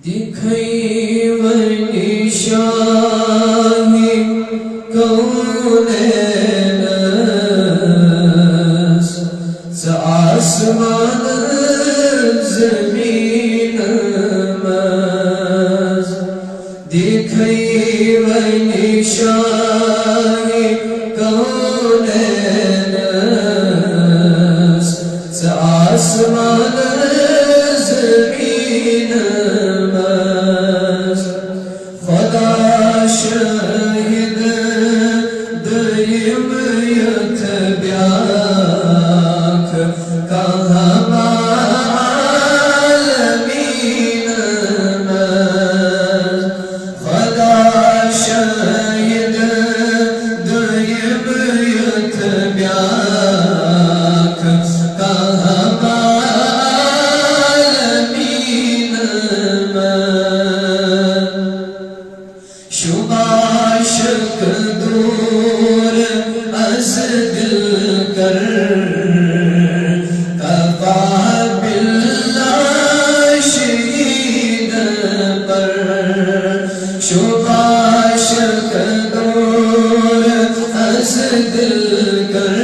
دکھئی وہی شاہی کونین آسمان زمین مز دکھئی وہی شاہی کونین آسمان زمین مز خدا شاہد دیم یک بیاک کہم عالمین مز خدا شاہد دیم یک بیاک کہم عالمین مز شبہ شک دور از دل کر کفا باللہ شہید پر شبہ شک دور از دل کر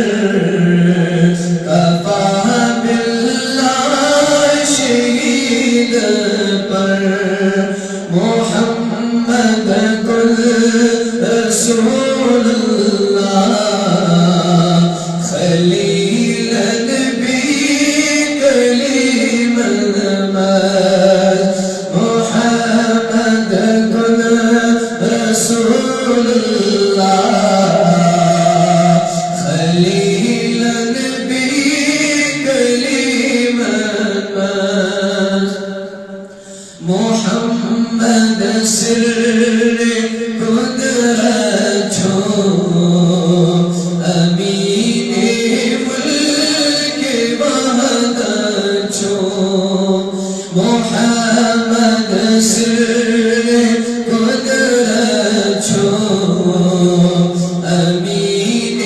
کفا باللہ شہید پر محمد کل رسول اللہ خلیل نبی کلیم مز محمد کل رسول اللہ خلیل نبی کلیم مز محمد سر قدرت ہو امین ملک وحدت ہو محمد سر قدرت ہو امین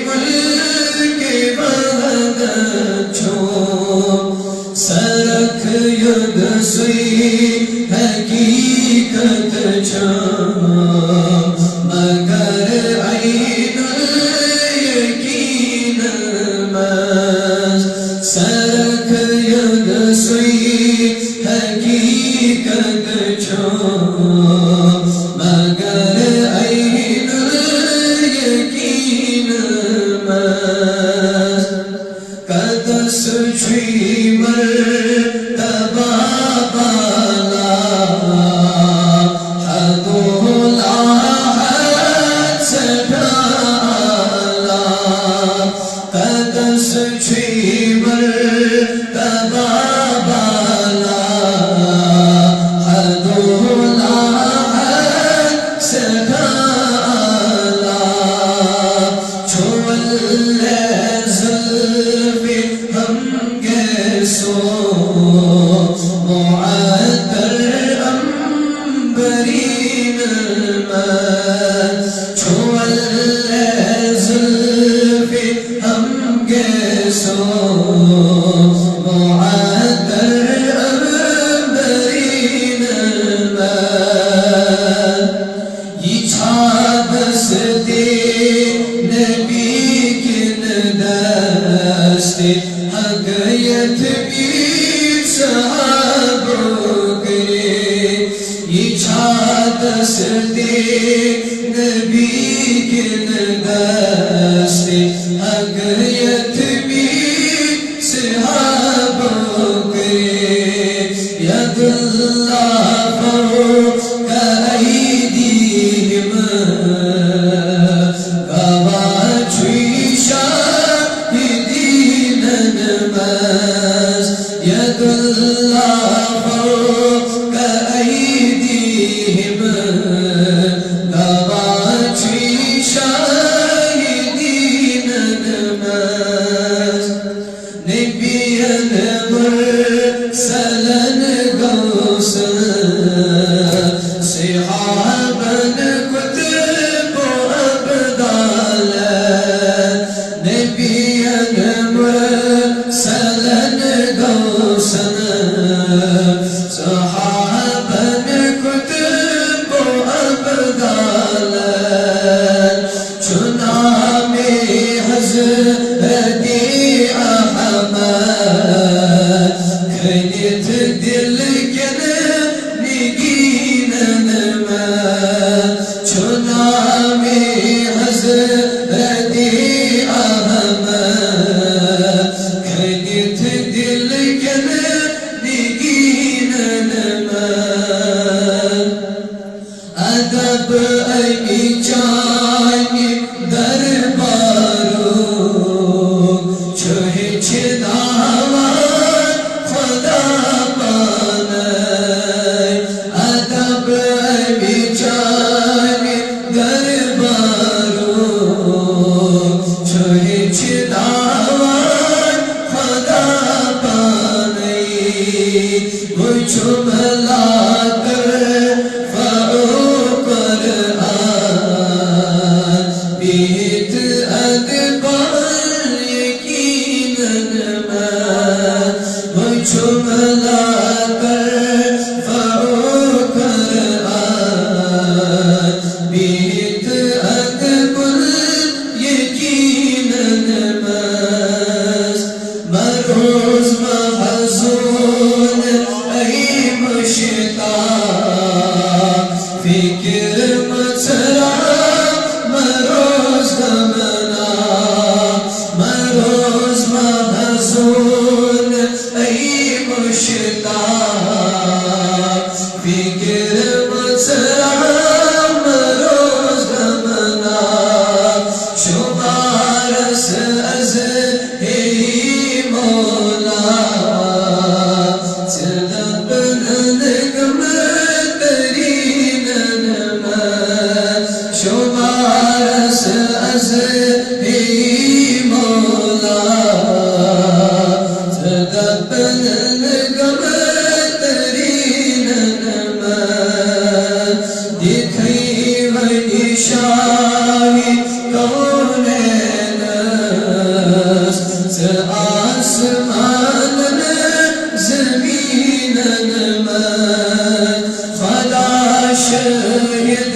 ملک وحدت ہو سرک ید سوی حقیقت جان مگر عین الیقین مز سرک ید سوی حقیقت جان مگر عین الیقین مز قدس چوی مرتبہ سلن گت دل کن نگینن من ادب ای چانی دربارو چوہ چداوان خدا پانای ادب ای چانی دربارو چوہ چداوان خدا پانای مجھو ملا کر بیت ادبار یقیناً میں مجھو ملا کر فروغ قرآن بیت ادبار یقیناً میں مروز محزون ای مشتاق فکر مچرا مروز غمنا مروز محزون ای مشتاق فکر مچرا مروز غمنا شمارس از ای مولا چلبنن گمترینن من شمارس از ای مولا چلبنن گمترینن من دکھئی وی شاہی کونین آسمان زمینن من خدا شہید